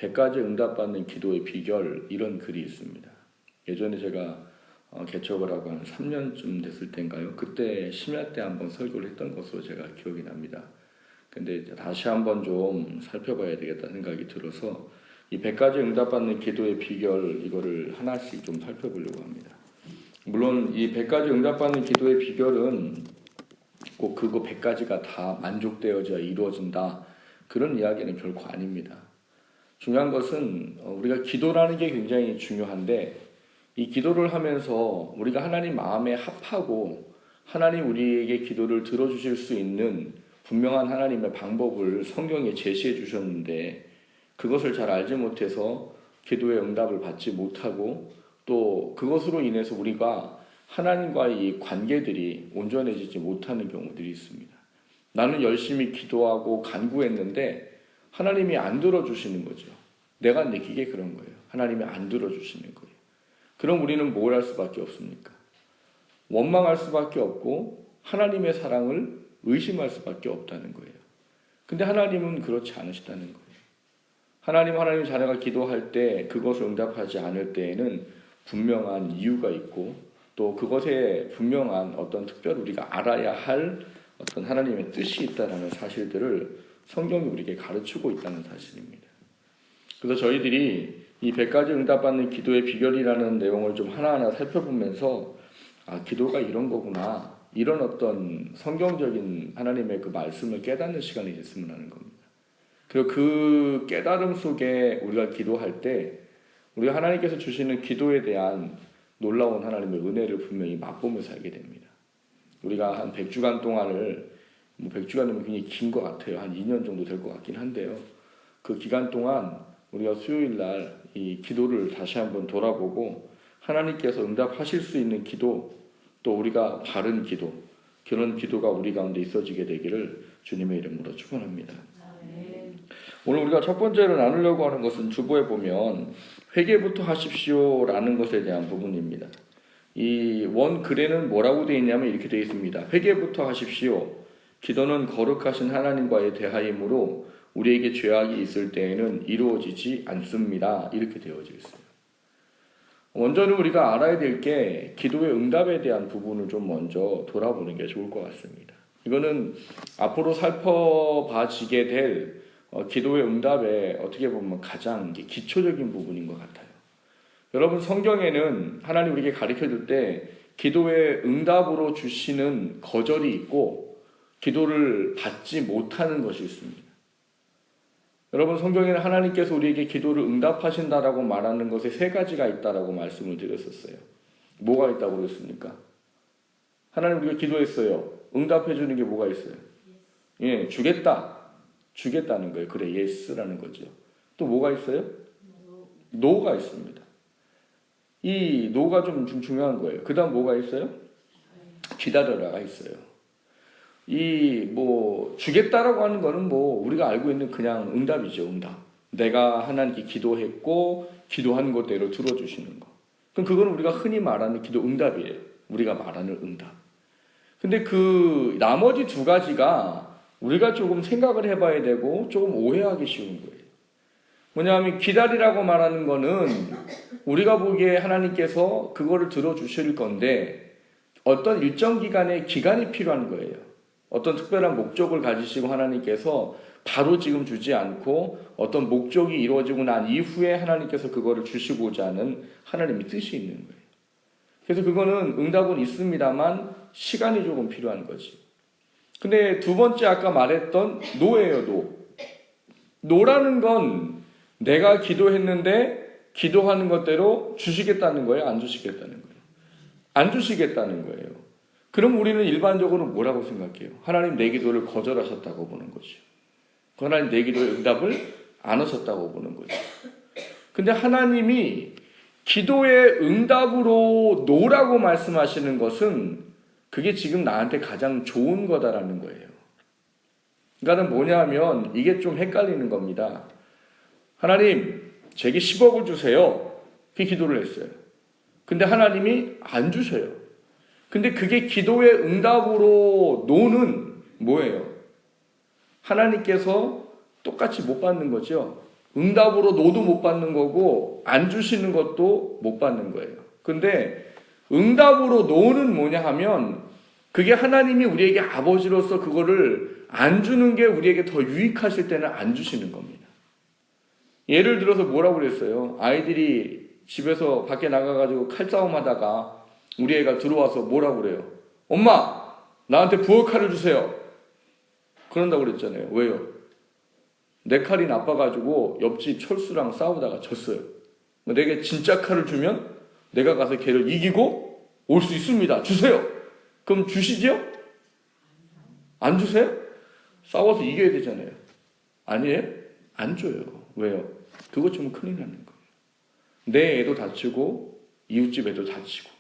100가지 응답받는 기도의 비결, 이런 글이 있습니다. 예전에 제가 개척을 하고 한 3년쯤 됐을 때인가요? 그때 심야 때 한번 설교를 했던 것으로 제가 기억이 납니다. 근데 다시 한번 좀 살펴봐야 되겠다 생각이 들어서 이 100가지 응답받는 기도의 비결, 이거를 하나씩 좀 살펴보려고 합니다. 물론 이 100가지 응답받는 기도의 비결은 꼭 그거 100가지가 다 만족되어져 이루어진다, 그런 이야기는 결코 아닙니다. 중요한 것은 우리가 기도라는 게 굉장히 중요한데, 이 기도를 하면서 우리가 하나님 마음에 합하고 하나님 우리에게 기도를 들어주실 수 있는 분명한 하나님의 방법을 성경에 제시해 주셨는데, 그것을 잘 알지 못해서 기도의 응답을 받지 못하고, 또 그것으로 인해서 우리가 하나님과의 이 관계들이 온전해지지 못하는 경우들이 있습니다. 나는 열심히 기도하고 간구했는데 하나님이 안 들어주시는 거죠. 내가 느끼기에 그런 거예요. 하나님이 안 들어주시는 거예요. 그럼 우리는 뭘 할 수밖에 없습니까? 원망할 수밖에 없고 하나님의 사랑을 의심할 수밖에 없다는 거예요. 근데 하나님은 그렇지 않으시다는 거예요. 하나님 자녀가 기도할 때 그것을 응답하지 않을 때에는 분명한 이유가 있고, 또 그것에 분명한 어떤 특별 우리가 알아야 할 어떤 하나님의 뜻이 있다는 사실들을 성경이 우리에게 가르치고 있다는 사실입니다. 그래서 저희들이 이 100가지 응답받는 기도의 비결이라는 내용을 좀 하나하나 살펴보면서 기도가 이런 거구나, 이런 어떤 성경적인 하나님의 그 말씀을 깨닫는 시간이 됐으면 하는 겁니다. 그리고 그 깨달음 속에 우리가 기도할 때 우리가 하나님께서 주시는 기도에 대한 놀라운 하나님의 은혜를 분명히 맛보며 살게 됩니다. 우리가 한 100주간 동안을, 100주간이면 굉장히 긴 것 같아요. 한 2년 정도 될 것 같긴 한데요. 그 기간 동안 우리가 수요일 날 이 기도를 다시 한번 돌아보고 하나님께서 응답하실 수 있는 기도, 또 우리가 바른 기도, 그런 기도가 우리 가운데 있어지게 되기를 주님의 이름으로 축원합니다. 오늘 우리가 첫 번째로 나누려고 하는 것은 주보에 보면 회개부터 하십시오라는 것에 대한 부분입니다. 이 원 글에는 뭐라고 되어 있냐면 이렇게 되어 있습니다. 회개부터 하십시오. 기도는 거룩하신 하나님과의 대화이므로 우리에게 죄악이 있을 때에는 이루어지지 않습니다. 이렇게 되어져 있어요. 먼저는 우리가 알아야 될 게 기도의 응답에 대한 부분을 좀 먼저 돌아보는 게 좋을 것 같습니다. 이거는 앞으로 살펴봐지게 될 기도의 응답의 어떻게 보면 가장 기초적인 부분인 것 같아요. 여러분, 성경에는 하나님 우리에게 가르쳐줄 때 기도의 응답으로 주시는 거절이 있고 기도를 받지 못하는 것이 있습니다. 여러분, 성경에는 하나님께서 우리에게 기도를 응답하신다라고 말하는 것에 세 가지가 있다라고 말씀을 드렸었어요. 뭐가 있다고 그랬습니까? 하나님 우리가 기도했어요. 응답해 주는 게 뭐가 있어요? 예, 주겠다는 거예요. 그래, 예스라는 거죠. 또 뭐가 있어요? 노가 있습니다. 이 노가 좀 중요한 거예요. 그 다음 뭐가 있어요? 기다려라가 있어요. 주겠다라고 하는 거는 우리가 알고 있는 그냥 응답이죠, 응답. 내가 하나님께 기도했고, 기도한 것대로 들어주시는 거. 그럼 그건 우리가 흔히 말하는 기도 응답이에요. 우리가 말하는 응답. 근데 그 나머지 두 가지가 우리가 조금 생각을 해봐야 되고, 조금 오해하기 쉬운 거예요. 뭐냐면, 기다리라고 말하는 거는 우리가 보기에 하나님께서 그거를 들어주실 건데, 어떤 일정 기간의 기간이 필요한 거예요. 어떤 특별한 목적을 가지시고 하나님께서 바로 지금 주지 않고 어떤 목적이 이루어지고 난 이후에 하나님께서 그거를 주시고자 하는 하나님의 뜻이 있는 거예요. 그래서 그거는 응답은 있습니다만 시간이 조금 필요한 거지. 근데 두 번째 아까 말했던 노예요, 노라는 건 내가 기도했는데 기도하는 것대로 주시겠다는 거예요, 안 주시겠다는 거예요? 안 주시겠다는 거예요. 그럼 우리는 일반적으로 뭐라고 생각해요? 하나님 내 기도를 거절하셨다고 보는 거죠. 하나님 내 기도의 응답을 안 하셨다고 보는 거죠. 근데 하나님이 기도의 응답으로 노라고 말씀하시는 것은 그게 지금 나한테 가장 좋은 거다라는 거예요. 그러니까 뭐냐면 이게 좀 헷갈리는 겁니다. 하나님, 제게 10억을 주세요. 그 기도를 했어요. 근데 하나님이 안 주셔요. 근데 그게 기도의 응답으로 노는 뭐예요? 하나님께서 똑같이 못 받는 거죠. 응답으로 노도 못 받는 거고 안 주시는 것도 못 받는 거예요. 근데 응답으로 노는 뭐냐 하면 그게 하나님이 우리에게 아버지로서 그거를 안 주는 게 우리에게 더 유익하실 때는 안 주시는 겁니다. 예를 들어서 뭐라고 그랬어요? 아이들이 집에서 밖에 나가가지고 칼싸움 하다가 우리 애가 들어와서 뭐라고 그래요? 엄마, 나한테 부엌칼을 주세요. 그런다고 그랬잖아요. 왜요? 내 칼이 나빠가지고 옆집 철수랑 싸우다가 졌어요. 내게 진짜 칼을 주면 내가 가서 걔를 이기고 올 수 있습니다. 주세요. 그럼 주시죠? 안 주세요? 싸워서 이겨야 되잖아요. 아니에요? 안 줘요. 왜요? 그것 좀 큰일 나는 거예요. 내 애도 다치고 이웃집 애도 다치고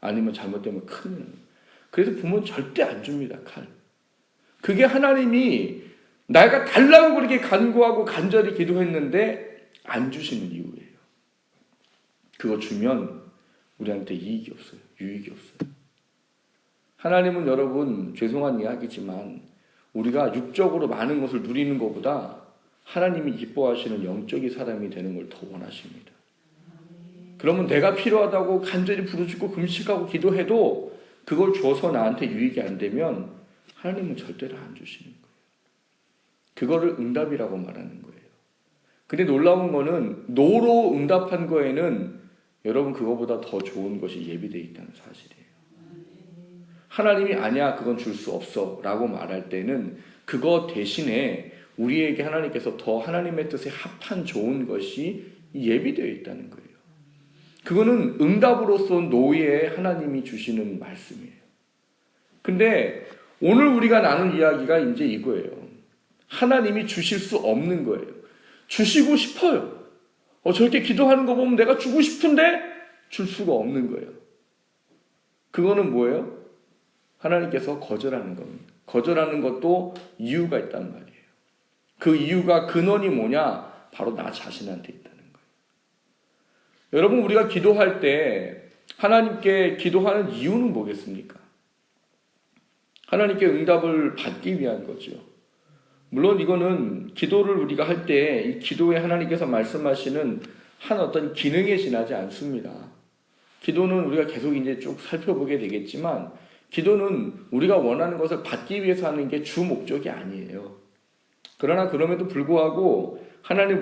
아니면 잘못되면 큰일 나는 거예요. 그래서 부모는 절대 안 줍니다. 칼. 그게 하나님이 내가 달라고 그렇게 간구하고 간절히 기도했는데 안 주시는 이유예요. 그거 주면 우리한테 이익이 없어요. 유익이 없어요. 하나님은 여러분 죄송한 이야기지만 우리가 육적으로 많은 것을 누리는 것보다 하나님이 기뻐하시는 영적인 사람이 되는 걸 더 원하십니다. 그러면 내가 필요하다고 간절히 부르짖고 금식하고 기도해도 그걸 줘서 나한테 유익이 안 되면 하나님은 절대로 안 주시는 거예요. 그거를 응답이라고 말하는 거예요. 근데 놀라운 거는 노로 응답한 거에는 여러분 그거보다 더 좋은 것이 예비되어 있다는 사실이에요. 하나님이 아니야 그건 줄 수 없어 라고 말할 때는 그거 대신에 우리에게 하나님께서 더 하나님의 뜻에 합한 좋은 것이 예비되어 있다는 거예요. 그거는 응답으로서 노예에 하나님이 주시는 말씀이에요. 근데 오늘 우리가 나눌 이야기가 이제 이거예요. 하나님이 주실 수 없는 거예요. 주시고 싶어요. 저렇게 기도하는 거 보면 내가 주고 싶은데 줄 수가 없는 거예요. 그거는 뭐예요? 하나님께서 거절하는 겁니다. 거절하는 것도 이유가 있단 말이에요. 그 이유가 근원이 뭐냐? 바로 나 자신한테 있다는 거예요. 여러분 우리가 기도할 때 하나님께 기도하는 이유는 뭐겠습니까? 하나님께 응답을 받기 위한 거죠. 물론 이거는 기도를 우리가 할 때 이 기도에 하나님께서 말씀하시는 한 어떤 기능에 지나지 않습니다. 기도는 우리가 계속 이제 쭉 살펴보게 되겠지만 기도는 우리가 원하는 것을 받기 위해서 하는 게 주 목적이 아니에요. 그러나 그럼에도 불구하고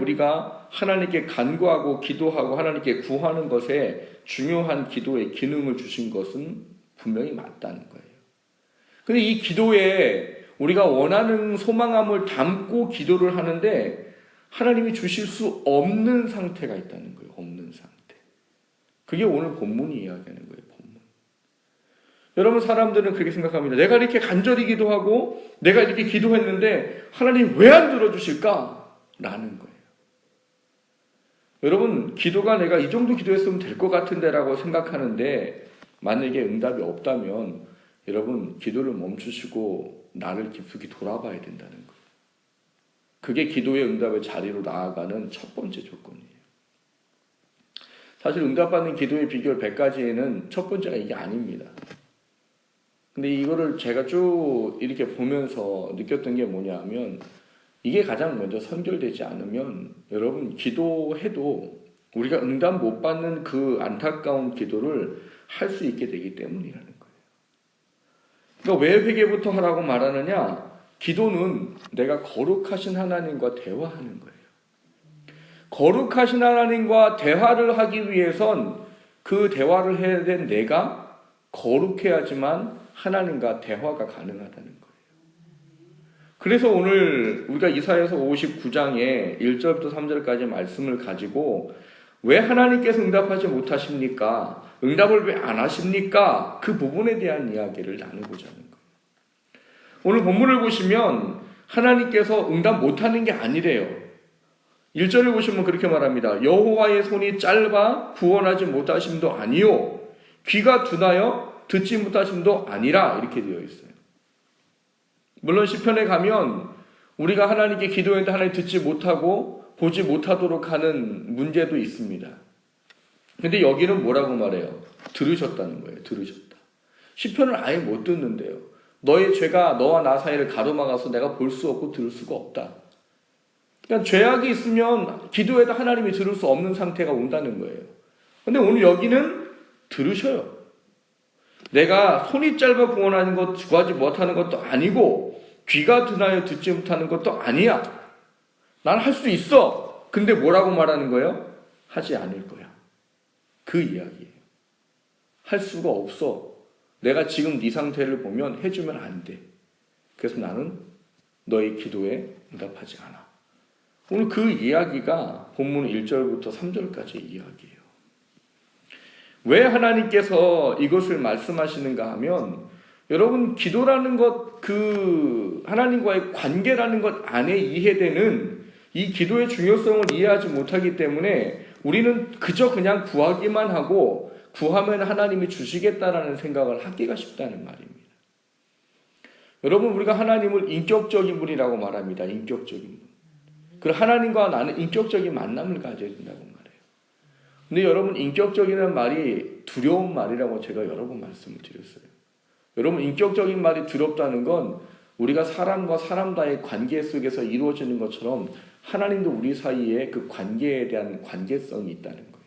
우리가 하나님께 간구하고 기도하고 하나님께 구하는 것에 중요한 기도의 기능을 주신 것은 분명히 맞다는 거예요. 근데 이 기도에 우리가 원하는 소망함을 담고 기도를 하는데 하나님이 주실 수 없는 상태가 있다는 거예요. 없는 상태. 그게 오늘 본문이 이야기하는 거예요. 본문. 여러분 사람들은 그렇게 생각합니다. 내가 이렇게 간절히 기도하고 내가 이렇게 기도했는데 하나님 왜 안 들어주실까? 라는 거예요. 여러분 기도가 내가 이 정도 기도했으면 될 것 같은데 라고 생각하는데 만약에 응답이 없다면 여러분 기도를 멈추시고 나를 깊숙이 돌아봐야 된다는 거예요. 그게 기도의 응답의 자리로 나아가는 첫 번째 조건이에요. 사실 응답받는 기도의 비결 100가지에는 첫 번째가 이게 아닙니다. 근데 이거를 제가 쭉 이렇게 보면서 느꼈던 게 뭐냐면 이게 가장 먼저 선결되지 않으면 여러분 기도해도 우리가 응답 못 받는 그 안타까운 기도를 할 수 있게 되기 때문이라는 거예요. 그러니까 왜 회개부터 하라고 말하느냐? 기도는 내가 거룩하신 하나님과 대화하는 거예요. 거룩하신 하나님과 대화를 하기 위해선 그 대화를 해야 된 내가 거룩해야지만 하나님과 대화가 가능하다는 거예요. 그래서 오늘 우리가 이사야서 59장에 1절부터 3절까지 말씀을 가지고 왜 하나님께서 응답하지 못하십니까? 응답을 왜 안 하십니까? 그 부분에 대한 이야기를 나누고자 하는 거예요. 오늘 본문을 보시면 하나님께서 응답 못하는 게 아니래요. 1절을 보시면 그렇게 말합니다. 여호와의 손이 짧아 구원하지 못하심도 아니요 귀가 둔하여 듣지 못하심도 아니라 이렇게 되어 있어요. 물론 시편에 가면 우리가 하나님께 기도했는데 하나님 듣지 못하고 보지 못하도록 하는 문제도 있습니다. 근데 여기는 뭐라고 말해요? 들으셨다는 거예요. 들으셨다. 시편을 아예 못 듣는데요. 너의 죄가 너와 나 사이를 가로막아서 내가 볼 수 없고 들을 수가 없다. 그러니까 죄악이 있으면 기도해도 하나님이 들을 수 없는 상태가 온다는 거예요. 근데 오늘 여기는 들으셔요. 내가 손이 짧아 구원하는 것, 구하지 못하는 것도 아니고 귀가 드나여 듣지 못하는 것도 아니야. 난 할 수 있어. 근데 뭐라고 말하는 거예요? 하지 않을 거야. 그 이야기예요. 할 수가 없어. 내가 지금 네 상태를 보면 해주면 안 돼. 그래서 나는 너의 기도에 응답하지 않아. 오늘 그 이야기가 본문 1절부터 3절까지의 이야기예요. 왜 하나님께서 이것을 말씀하시는가 하면 여러분 기도라는 것, 그 하나님과의 관계라는 것 안에 이해되는 이 기도의 중요성을 이해하지 못하기 때문에 우리는 그저 그냥 구하기만 하고 구하면 하나님이 주시겠다라는 생각을 하기가 쉽다는 말입니다. 여러분 우리가 하나님을 인격적인 분이라고 말합니다. 인격적인 분. 그리고 하나님과 나는 인격적인 만남을 가져야 된다고 말해요. 근데 여러분 인격적이라는 말이 두려운 말이라고 제가 여러 번 말씀을 드렸어요. 여러분 인격적인 말이 두렵다는 건 우리가 사람과 사람과의 관계 속에서 이루어지는 것처럼 하나님도 우리 사이에 그 관계에 대한 관계성이 있다는 거예요.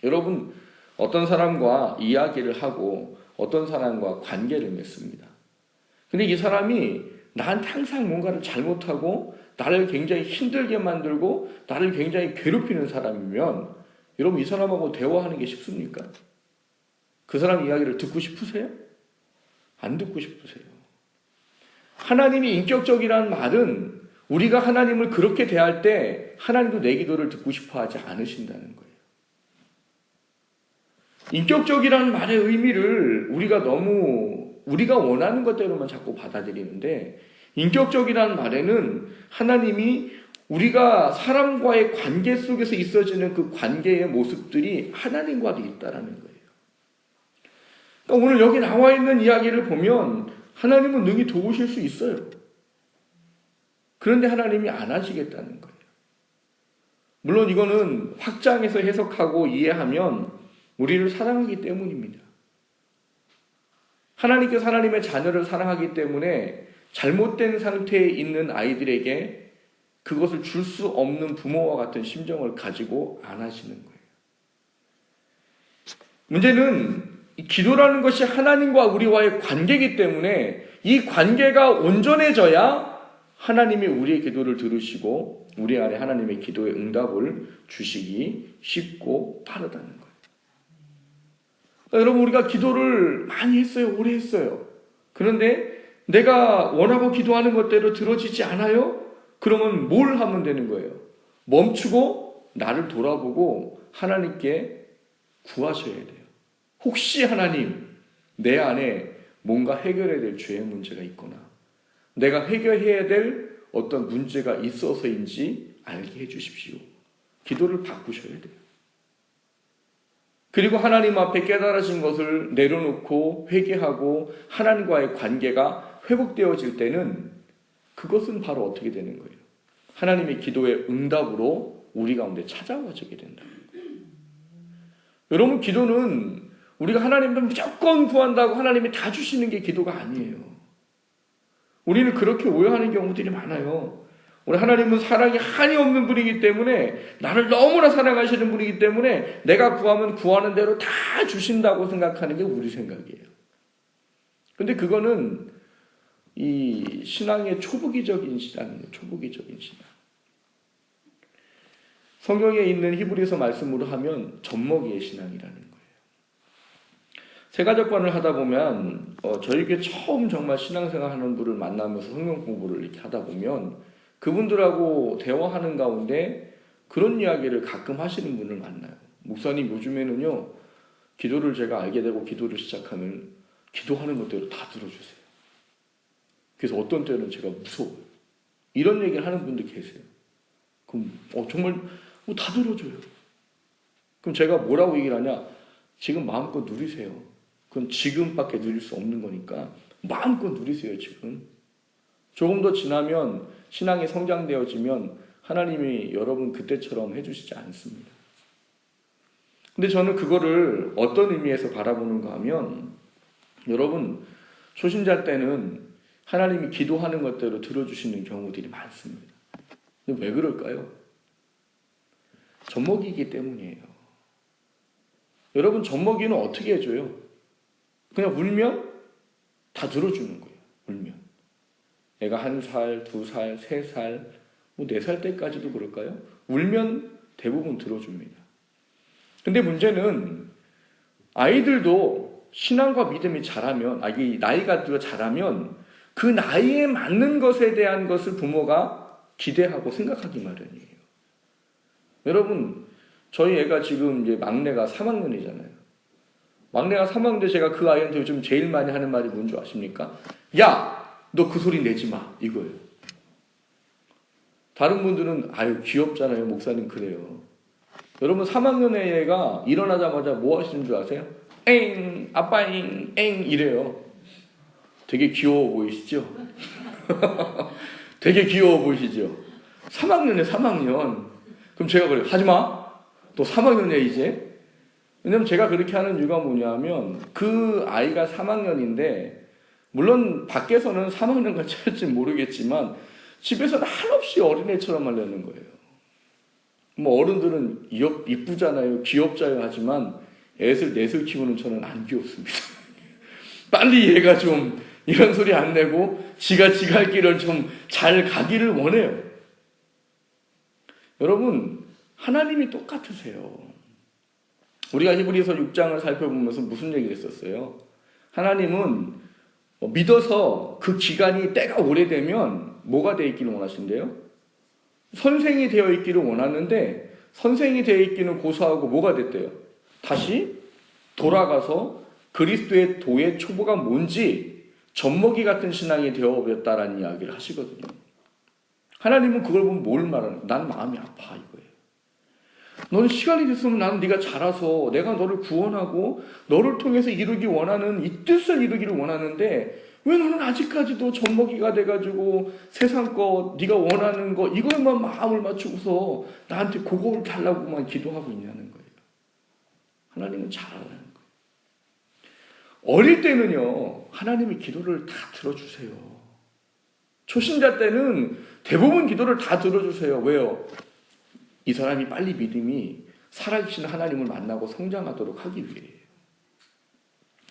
여러분 어떤 사람과 이야기를 하고 어떤 사람과 관계를 맺습니다. 근데 이 사람이 나한테 항상 뭔가를 잘못하고 나를 굉장히 힘들게 만들고 나를 굉장히 괴롭히는 사람이면 여러분 이 사람하고 대화하는 게 쉽습니까? 그 사람 이야기를 듣고 싶으세요? 안 듣고 싶으세요? 하나님이 인격적이라는 말은 우리가 하나님을 그렇게 대할 때 하나님도 내 기도를 듣고 싶어 하지 않으신다는 거예요. 인격적이라는 말의 의미를 우리가 원하는 것대로만 자꾸 받아들이는데 인격적이라는 말에는 하나님이 우리가 사람과의 관계 속에서 있어지는 그 관계의 모습들이 하나님과도 있다라는 거예요. 그러니까 오늘 여기 나와 있는 이야기를 보면 하나님은 능히 도우실 수 있어요. 그런데 하나님이 안 하시겠다는 거예요. 물론 이거는 확장해서 해석하고 이해하면 우리를 사랑하기 때문입니다. 하나님께서 하나님의 자녀를 사랑하기 때문에 잘못된 상태에 있는 아이들에게 그것을 줄 수 없는 부모와 같은 심정을 가지고 안 하시는 거예요. 문제는 기도라는 것이 하나님과 우리와의 관계이기 때문에 이 관계가 온전해져야 하나님이 우리의 기도를 들으시고 우리 안에 하나님의 기도의 응답을 주시기 쉽고 빠르다는 거예요. 그러니까 여러분 우리가 기도를 많이 했어요. 오래 했어요. 그런데 내가 원하고 기도하는 것대로 들어지지 않아요? 그러면 뭘 하면 되는 거예요? 멈추고 나를 돌아보고 하나님께 구하셔야 돼요. 혹시 하나님 내 안에 뭔가 해결해야 될 죄의 문제가 있거나 내가 해결해야 될 어떤 문제가 있어서인지 알게 해주십시오. 기도를 바꾸셔야 돼요. 그리고 하나님 앞에 깨달아진 것을 내려놓고 회개하고 하나님과의 관계가 회복되어질 때는 그것은 바로 어떻게 되는 거예요? 하나님의 기도의 응답으로 우리 가운데 찾아와지게 된다. 여러분 기도는 우리가 하나님을 무조건 구한다고 하나님이 다 주시는 게 기도가 아니에요. 우리는 그렇게 오해하는 경우들이 많아요. 우리 하나님은 사랑이 한이 없는 분이기 때문에 나를 너무나 사랑하시는 분이기 때문에 내가 구하면 구하는 대로 다 주신다고 생각하는 게 우리 생각이에요. 근데 그거는 이 신앙의 초보기적인 신앙이에요. 초보기적인 신앙. 성경에 있는 히브리서 말씀으로 하면 젖먹이의 신앙이라는 거예요. 세가족관을 하다 보면 저에게 처음 정말 신앙생활 하는 분을 만나면서 성경 공부를 이렇게 하다 보면 그분들하고 대화하는 가운데 그런 이야기를 가끔 하시는 분을 만나요. 목사님 요즘에는요 기도를 제가 알게 되고 기도를 시작하면 기도하는 것대로 다 들어주세요. 그래서 어떤 때는 제가 무서워요. 이런 얘기를 하는 분도 계세요. 그럼 정말 다 들어줘요. 그럼 제가 뭐라고 얘기를 하냐? 지금 마음껏 누리세요. 그건 지금밖에 누릴 수 없는 거니까 마음껏 누리세요. 지금. 조금 더 지나면 신앙이 성장되어지면 하나님이 여러분 그때처럼 해주시지 않습니다. 근데 저는 그거를 어떤 의미에서 바라보는가 하면 여러분 초신자 때는 하나님이 기도하는 것대로 들어주시는 경우들이 많습니다. 근데 왜 그럴까요? 젖먹이기 때문이에요. 여러분, 젖먹이는 어떻게 해줘요? 그냥 울면 다 들어주는 거예요. 울면. 애가 1살, 2살, 3살, 뭐 4살 때까지도 그럴까요? 울면 대부분 들어줍니다. 근데 문제는 아이들도 신앙과 믿음이 자라면, 이 나이가 자라면 그 나이에 맞는 것에 대한 것을 부모가 기대하고 생각하기 마련이에요. 여러분, 저희 애가 지금 이제 막내가 3학년이잖아요. 막내가 3학년인데 제가 그 아이한테 요즘 제일 많이 하는 말이 뭔지 아십니까? 야! 너 그 소리 내지 마. 이거예요. 다른 분들은 아유 귀엽잖아요. 목사님 그래요. 여러분 3학년의 애가 일어나자마자 뭐 하시는 줄 아세요? 엥! 아빠잉! 엥! 이래요. 되게 귀여워 보이시죠? 되게 귀여워 보이시죠? 3학년에 3학년. 그럼 제가 그래요. 하지마. 또 3학년이야 이제. 왜냐면 제가 그렇게 하는 이유가 뭐냐면 그 아이가 3학년인데 물론 밖에서는 3학년까지 할지 모르겠지만 집에서는 한없이 어린애처럼 하려는 거예요. 뭐 어른들은 이쁘잖아요. 귀엽자요 하지만 넷을 키우는 저는 안 귀엽습니다. 빨리 얘가 좀 이런 소리 안 내고 지가 할 길을 좀 잘 가기를 원해요. 여러분, 하나님이 똑같으세요. 우리가 히브리서 6장을 살펴보면서 무슨 얘기를 했었어요? 하나님은 믿어서 그 기간이 때가 오래되면 뭐가 되어 있기를 원하신대요? 선생이 되어 있기를 원하는데 선생이 되어 있기는 고사하고 뭐가 됐대요? 다시 돌아가서 그리스도의 도의 초보가 뭔지 젖먹이 같은 신앙이 되어버렸다라는 이야기를 하시거든요. 하나님은 그걸 보면 뭘 말하는 거예요? 난 마음이 아파 이거예요. 너는 시간이 됐으면 나는 네가 자라서 내가 너를 구원하고 너를 통해서 이루기 원하는 이 뜻을 이루기를 원하는데 왜 너는 아직까지도 젖먹이가 돼가지고 세상 거 네가 원하는 거 이거에만 마음을 맞추고서 나한테 그걸 달라고만 기도하고 있냐는 거예요. 하나님은 잘 알아요. 어릴 때는요 하나님이 기도를 다 들어주세요. 초신자 때는 대부분 기도를 다 들어주세요. 왜요? 이 사람이 빨리 믿음이 살아계신 하나님을 만나고 성장하도록 하기 위해요.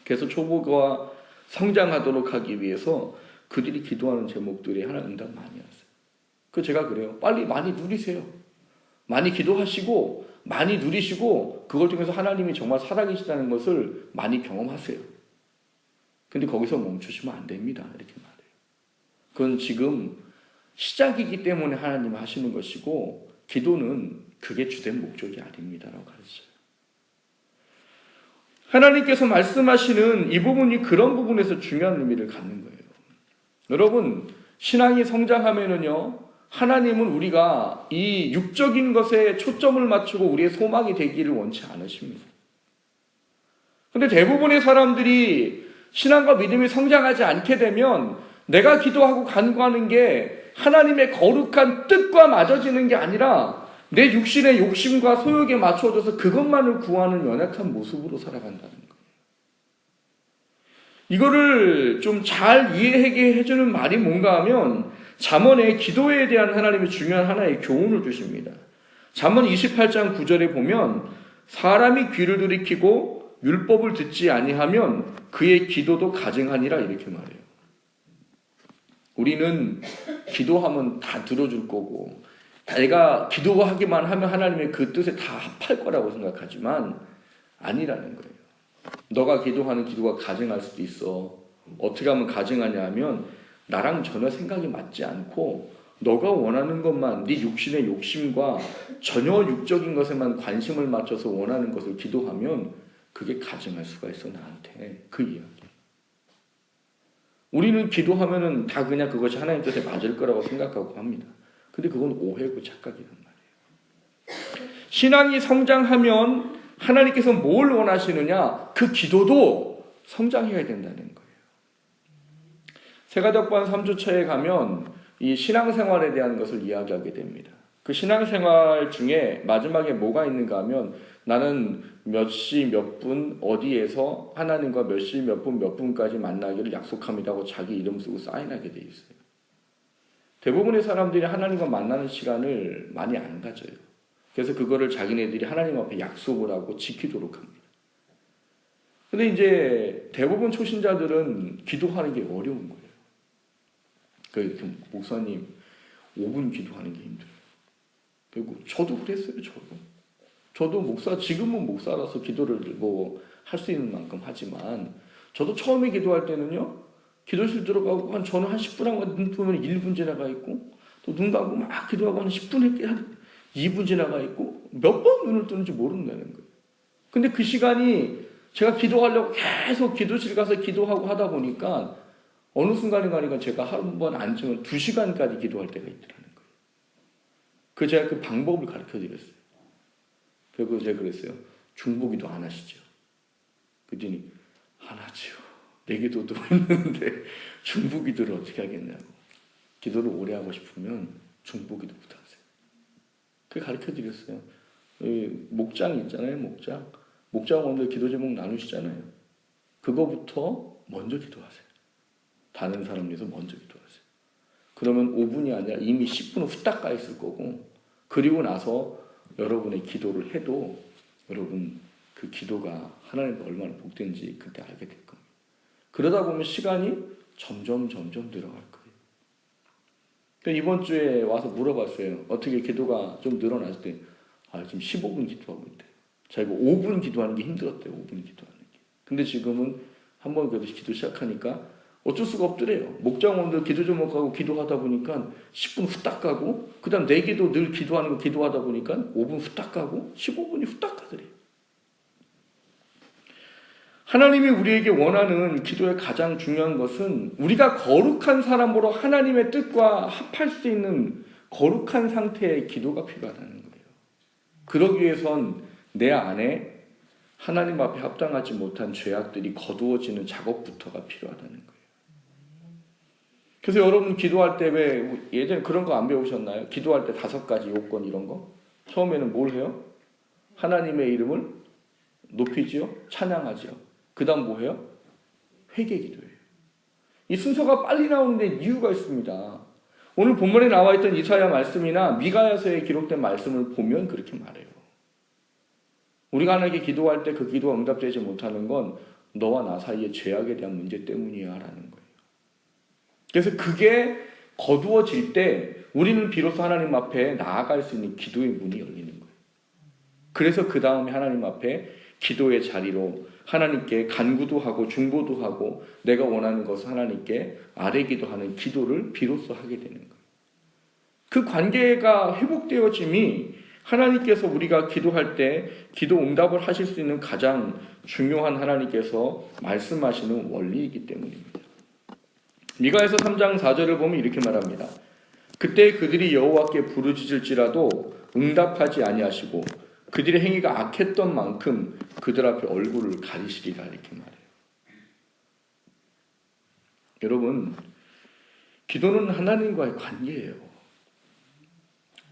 그래서 초보가 성장하도록 하기 위해서 그들이 기도하는 제목들이 하나 응답 많이 왔어요. 그 제가 그래요. 빨리 많이 누리세요. 많이 기도하시고 많이 누리시고 그걸 통해서 하나님이 정말 살아계시다는 것을 많이 경험하세요. 근데 거기서 멈추시면 안 됩니다. 이렇게 말해요. 그건 지금 시작이기 때문에 하나님 하시는 것이고 기도는 그게 주된 목적이 아닙니다라고 가르쳐요. 하나님께서 말씀하시는 이 부분이 그런 부분에서 중요한 의미를 갖는 거예요. 여러분, 신앙이 성장하면은요, 하나님은 우리가 이 육적인 것에 초점을 맞추고 우리의 소망이 되기를 원치 않으십니다. 근데 대부분의 사람들이 신앙과 믿음이 성장하지 않게 되면 내가 기도하고 간구하는 게 하나님의 거룩한 뜻과 맞아지는 게 아니라 내 육신의 욕심과 소욕에 맞춰져서 그것만을 구하는 연약한 모습으로 살아간다는 거예요. 이거를 좀 잘 이해하게 해주는 말이 뭔가 하면 잠언에 기도에 대한 하나님의 중요한 하나의 교훈을 주십니다. 잠언 28장 9절에 보면 사람이 귀를 돌이키고 율법을 듣지 아니하면 그의 기도도 가증하니라 이렇게 말해요. 우리는 기도하면 다 들어줄 거고 내가 기도하기만 하면 하나님의 그 뜻에 다 합할 거라고 생각하지만 아니라는 거예요. 너가 기도하는 기도가 가증할 수도 있어. 어떻게 하면 가증하냐 하면 나랑 전혀 생각이 맞지 않고 너가 원하는 것만 네 육신의 욕심과 전혀 육적인 것에만 관심을 맞춰서 원하는 것을 기도하면 그게 가증할 수가 있어 나한테. 그 이야기. 우리는 기도하면은 다 그냥 그것이 하나님 뜻에 맞을 거라고 생각하고 합니다. 근데 그건 오해고 착각이란 말이에요. 신앙이 성장하면 하나님께서 뭘 원하시느냐? 그 기도도 성장해야 된다는 거예요. 세가덕반 3주차에 가면 이 신앙생활에 대한 것을 이야기하게 됩니다. 그 신앙생활 중에 마지막에 뭐가 있는가 하면 나는 몇 시 몇 분 어디에서 하나님과 몇 시 몇 분 몇 분까지 만나기를 약속합니다 하고 자기 이름 쓰고 사인하게 돼 있어요. 대부분의 사람들이 하나님과 만나는 시간을 많이 안 가져요. 그래서 그거를 자기네들이 하나님 앞에 약속을 하고 지키도록 합니다. 근데 이제 대부분 초신자들은 기도하는 게 어려운 거예요. 그 목사님 5분 기도하는 게 힘들어요. 그리고 저도 그랬어요. 저도 목사, 지금은 목사라서 기도를 뭐 할 수 있는 만큼 하지만 저도 처음에 기도할 때는요, 기도실 들어가고 저는 한 10분 하고 눈 뜨면 1분 지나가 있고, 또 눈 감고 막 기도하고 한 10분 했게 한 2분 지나가 있고, 몇 번 눈을 뜨는지 모른다는 거예요. 근데 그 시간이 제가 기도하려고 계속 기도실 가서 기도하고 하다 보니까 어느 순간에 가니까 제가 한 번 앉으면 2시간까지 기도할 때가 있더라는 거예요. 제가 그 방법을 가르쳐 드렸어요. 그리고 제가 그랬어요. 중보기도 안 하시죠? 그랬더니 안 하지요. 내 기도도 했는데 중보기도를 어떻게 하겠냐고. 기도를 오래 하고 싶으면 중보기도부터 하세요. 그렇게 가르쳐 드렸어요. 목장 있잖아요. 목장 오늘 기도 제목 나누시잖아요. 그거부터 먼저 기도하세요. 다른 사람 위해서 먼저 기도하세요. 그러면 5분이 아니라 이미 10분은 후딱 가 있을 거고, 그리고 나서 여러분의 기도를 해도 여러분 그 기도가 하나님께 얼마나 복된지 그때 알게 될 겁니다. 그러다 보면 시간이 점점 늘어갈 거예요. 그러니까 이번 주에 와서 물어봤어요. 어떻게 기도가 좀 늘어났을 때, 지금 15분 기도하고 있대요. 자기가 5분 기도하는 게 힘들었대요. 5분 기도하는 게. 근데 지금은 한번 그래도 기도 시작하니까 어쩔 수가 없더래요. 목장원들 기도 제목하고 기도하다 보니까 10분 후딱 가고, 그 다음 내 기도 늘 기도하는 거 기도하다 보니까 5분 후딱 가고 15분이 후딱 가더래요. 하나님이 우리에게 원하는 기도의 가장 중요한 것은 우리가 거룩한 사람으로 하나님의 뜻과 합할 수 있는 거룩한 상태의 기도가 필요하다는 거예요. 그러기 위해선 내 안에 하나님 앞에 합당하지 못한 죄악들이 거두어지는 작업부터가 필요하다는 거예요. 그래서 여러분 기도할 때 왜 예전에 그런 거 안 배우셨나요? 기도할 때 5가지 요건 이런 거? 처음에는 뭘 해요? 하나님의 이름을 높이지요? 찬양하지요? 그 다음 뭐 해요? 회개 기도예요. 이 순서가 빨리 나오는데 이유가 있습니다. 오늘 본문에 나와 있던 이사야 말씀이나 미가야서에 기록된 말씀을 보면 그렇게 말해요. 우리가 하나님께 기도할 때 그 기도가 응답되지 못하는 건 너와 나 사이의 죄악에 대한 문제 때문이야 라는 거예요. 그래서 그게 거두어질 때 우리는 비로소 하나님 앞에 나아갈 수 있는 기도의 문이 열리는 거예요. 그래서 그 다음에 하나님 앞에 기도의 자리로 하나님께 간구도 하고 중보도 하고 내가 원하는 것을 하나님께 아뢰기도 하는 기도를 비로소 하게 되는 거예요. 그 관계가 회복되어짐이 하나님께서 우리가 기도할 때 기도 응답을 하실 수 있는 가장 중요한 하나님께서 말씀하시는 원리이기 때문입니다. 미가에서 3장 4절을 보면 이렇게 말합니다. 그때 그들이 여호와께 부르짖을지라도 응답하지 아니하시고 그들의 행위가 악했던 만큼 그들 앞에 얼굴을 가리시리라 이렇게 말해요. 여러분, 기도는 하나님과의 관계예요.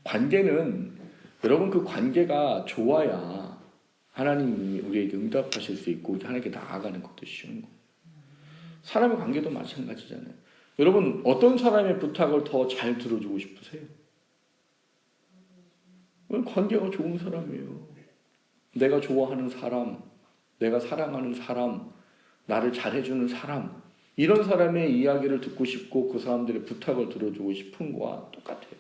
관계는 여러분 그 관계가 좋아야 하나님이 우리에게 응답하실 수 있고 하나님께 나아가는 것도 쉬운 거예요. 사람의 관계도 마찬가지잖아요. 여러분 어떤 사람의 부탁을 더 잘 들어주고 싶으세요? 관계가 좋은 사람이에요. 내가 좋아하는 사람, 내가 사랑하는 사람, 나를 잘해주는 사람, 이런 사람의 이야기를 듣고 싶고 그 사람들의 부탁을 들어주고 싶은 거와 똑같아요.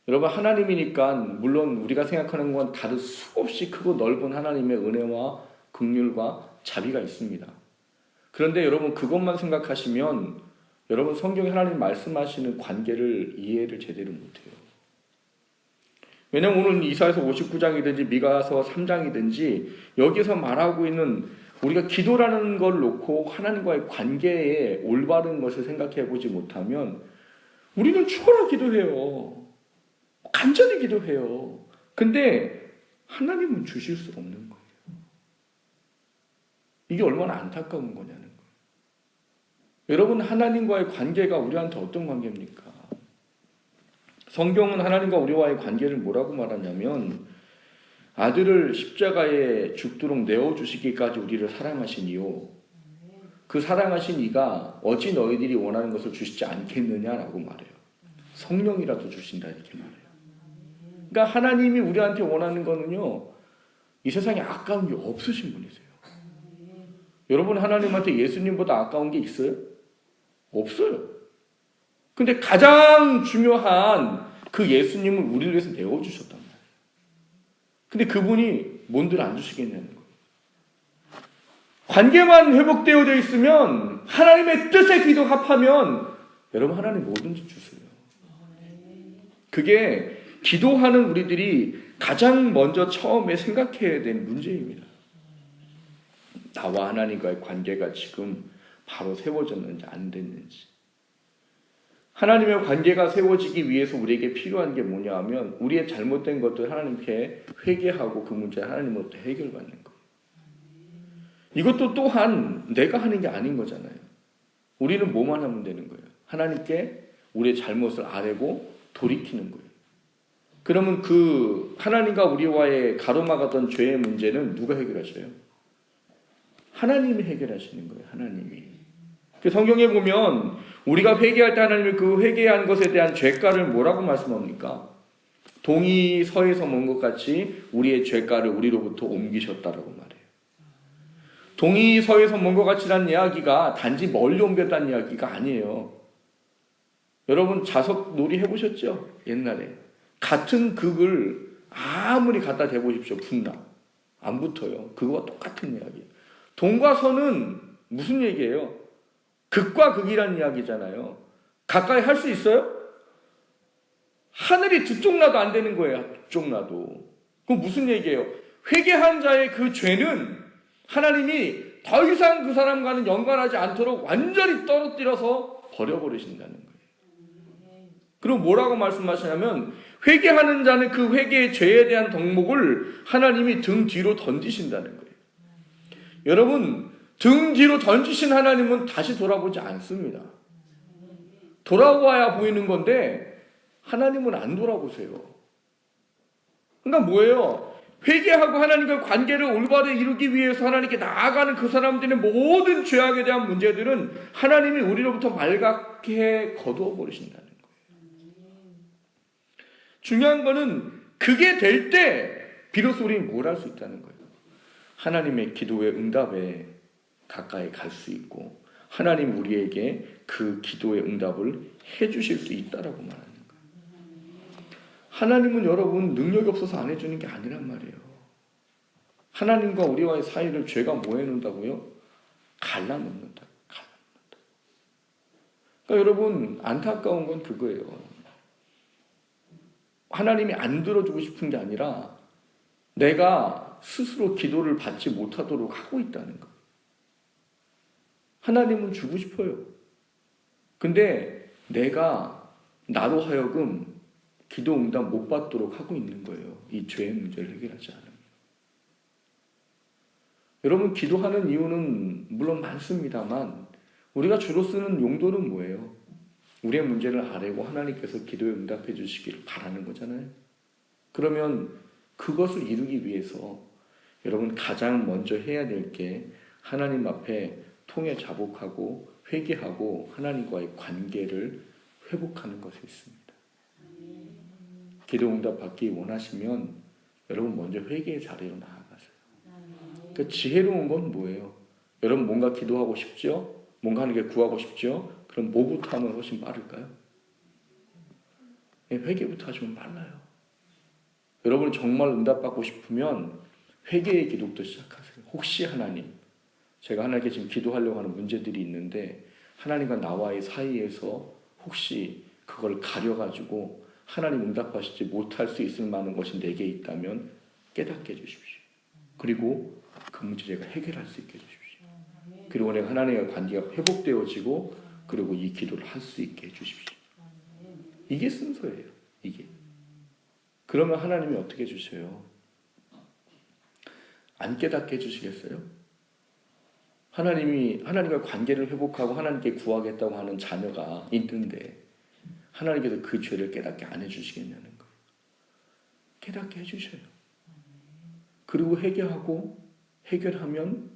여러분 하나님이니까 물론 우리가 생각하는 건 다를 수 없이 크고 넓은 하나님의 은혜와 긍휼과 자비가 있습니다. 그런데 여러분 그것만 생각하시면 여러분 성경에 하나님 말씀하시는 관계를 이해를 제대로 못해요. 왜냐하면 오늘 이사야서 59장이든지 미가서 3장이든지 여기서 말하고 있는 우리가 기도라는 걸 놓고 하나님과의 관계에 올바른 것을 생각해 보지 못하면 우리는 죽어라 기도해요. 간절히 기도해요. 근데 하나님은 주실 수 없는 거예요. 이게 얼마나 안타까운 거냐는 거예요. 여러분 하나님과의 관계가 우리한테 어떤 관계입니까? 성경은 하나님과 우리와의 관계를 뭐라고 말하냐면 아들을 십자가에 죽도록 내어주시기까지 우리를 사랑하시니요 그 사랑하신 이가 어찌 너희들이 원하는 것을 주시지 않겠느냐라고 말해요. 성령이라도 주신다 이렇게 말해요. 그러니까 하나님이 우리한테 원하는 거는요, 이 세상에 아까운 게 없으신 분이세요. 여러분 하나님한테 예수님보다 아까운 게 있어요? 없어요. 근데 가장 중요한 그 예수님을 우리를 위해서 내어주셨단 말이에요. 근데 그분이 뭔들 안 주시겠냐는 거예요. 관계만 회복되어져 있으면, 하나님의 뜻에 기도합하면 여러분 하나님 뭐든지 주세요. 그게 기도하는 우리들이 가장 먼저 처음에 생각해야 되는 문제입니다. 나와 하나님과의 관계가 지금 바로 세워졌는지 안 됐는지. 하나님의 관계가 세워지기 위해서 우리에게 필요한 게 뭐냐 하면, 우리의 잘못된 것들 하나님께 회개하고 그 문제 하나님으로부터 해결받는 거예요. 이것도 또한 내가 하는 게 아닌 거잖아요. 우리는 뭐만 하면 되는 거예요? 하나님께 우리의 잘못을 아뢰고 돌이키는 거예요. 그러면 그 하나님과 우리와의 가로막았던 죄의 문제는 누가 해결하셔요? 하나님이 해결하시는 거예요. 하나님이. 성경에 보면 우리가 회개할 때 하나님이 그 회개한 것에 대한 죄가를 뭐라고 말씀합니까? 동이 서에서 먼 것 같이 우리의 죄가를 우리로부터 옮기셨다라고 말해요. 동이 서에서 먼 것 같이라는 이야기가 단지 멀리 옮겼다는 이야기가 아니에요. 여러분 자석 놀이 해보셨죠? 옛날에. 같은 극을 아무리 갖다 대보십시오. 붙나? 안 붙어요. 그거와 똑같은 이야기예요. 동과 서는 무슨 얘기예요? 극과 극이라는 이야기잖아요. 가까이 할 수 있어요? 하늘이 두 쪽 나도 안 되는 거예요. 두 쪽 나도. 그럼 무슨 얘기예요? 회개한 자의 그 죄는 하나님이 더 이상 그 사람과는 연관하지 않도록 완전히 떨어뜨려서 버려버리신다는 거예요. 그리고 뭐라고 말씀하시냐면, 회개하는 자는 그 회개의 죄에 대한 덕목을 하나님이 등 뒤로 던지신다는 거예요. 여러분, 등 뒤로 던지신 하나님은 다시 돌아보지 않습니다. 돌아와야 보이는 건데 하나님은 안 돌아보세요. 그러니까 뭐예요? 회개하고 하나님과 관계를 올바르게 이루기 위해서 하나님께 나아가는 그 사람들의 모든 죄악에 대한 문제들은 하나님이 우리로부터 말갛게 거두어 버리신다는 거예요. 중요한 거는 그게 될 때 비로소 우리는 뭘 할 수 있다는 거예요. 하나님의 기도의 응답에 가까이 갈 수 있고, 하나님 우리에게 그 기도의 응답을 해주실 수 있다라고 말하는 거예요. 하나님은 여러분 능력이 없어서 안 해주는 게 아니란 말이에요. 하나님과 우리와의 사이를 죄가 뭐 해놓는다고요? 갈라놓는다. 그러니까 여러분 안타까운 건 그거예요. 하나님이 안 들어주고 싶은 게 아니라 내가 스스로 기도를 받지 못하도록 하고 있다는 거예요. 하나님은 주고 싶어요. 근데 내가 나로 하여금 기도 응답 못 받도록 하고 있는 거예요. 이 죄의 문제를 해결하지 않으면. 여러분 기도하는 이유는 물론 많습니다만 우리가 주로 쓰는 용도는 뭐예요? 우리의 문제를 아뢰고 하나님께서 기도에 응답해 주시기를 바라는 거잖아요. 그러면 그것을 이루기 위해서 여러분 가장 먼저 해야 될 게 하나님 앞에 통해 자복하고 회개하고 하나님과의 관계를 회복하는 것이 있습니다. 기도 응답 받기 원하시면 여러분 먼저 회개의 자리로 나아가세요. 그러니까 지혜로운 건 뭐예요? 여러분 뭔가 기도하고 싶죠? 뭔가 하는 게 구하고 싶죠? 그럼 뭐부터 하면 훨씬 빠를까요? 회개부터 하시면 빨라요. 여러분 정말 응답받고 싶으면 회개의 기도부터 시작하세요. 혹시 하나님, 제가 하나님께 지금 기도하려고 하는 문제들이 있는데 하나님과 나와의 사이에서 혹시 그걸 가려가지고 하나님 응답하시지 못할 수 있을 만한 것이 내게 있다면 깨닫게 해주십시오. 그리고 그 문제 제가 해결할 수 있게 해주십시오. 그리고 내가 하나님과 관계가 회복되어지고 그리고 이 기도를 할 수 있게 해주십시오. 이게 순서예요. 이게. 그러면 하나님이 어떻게 해주세요? 안 깨닫게 해주시겠어요? 하나님이 하나님과 관계를 회복하고 하나님께 구하겠다고 하는 자녀가 있는데 하나님께서 그 죄를 깨닫게 안 해주시겠냐는 거예요. 깨닫게 해주셔요. 그리고 회개하고 해결하면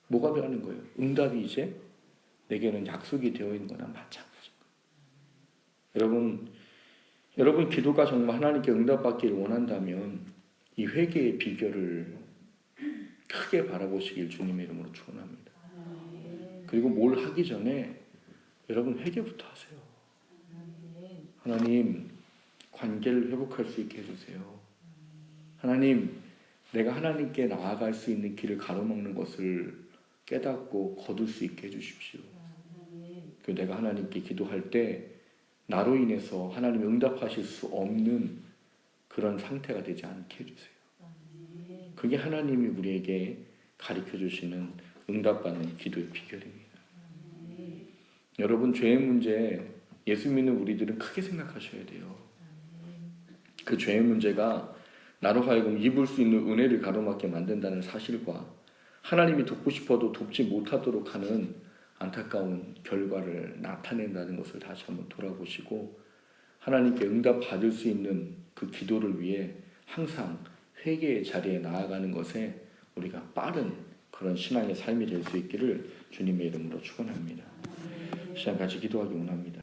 뭐가 변하는 거예요? 응답이 이제 내게는 약속이 되어 있는 거나 마찬가지인 거예요. 여러분 기도가 정말 하나님께 응답받기를 원한다면 이 회개의 비결을 크게 바라보시길 주님의 이름으로 축원합니다. 그리고 뭘 하기 전에 여러분 회개부터 하세요. 하나님, 관계를 회복할 수 있게 해주세요. 하나님, 내가 하나님께 나아갈 수 있는 길을 가로막는 것을 깨닫고 거둘 수 있게 해주십시오. 그리고 내가 하나님께 기도할 때 나로 인해서 하나님이 응답하실 수 없는 그런 상태가 되지 않게 해주세요. 그게 하나님이 우리에게 가르쳐주시는 응답받는 기도의 비결입니다. 여러분, 죄의 문제 예수 믿는 우리들은 크게 생각하셔야 돼요. 그 죄의 문제가 나로 하여금 입을 수 있는 은혜를 가로막게 만든다는 사실과 하나님이 돕고 싶어도 돕지 못하도록 하는 안타까운 결과를 나타낸다는 것을 다시 한번 돌아보시고 하나님께 응답받을 수 있는 그 기도를 위해 항상 회개의 자리에 나아가는 것에 우리가 빠른 그런 신앙의 삶이 될 수 있기를 주님의 이름으로 축원합니다. 시간 같이 기도하기 원합니다.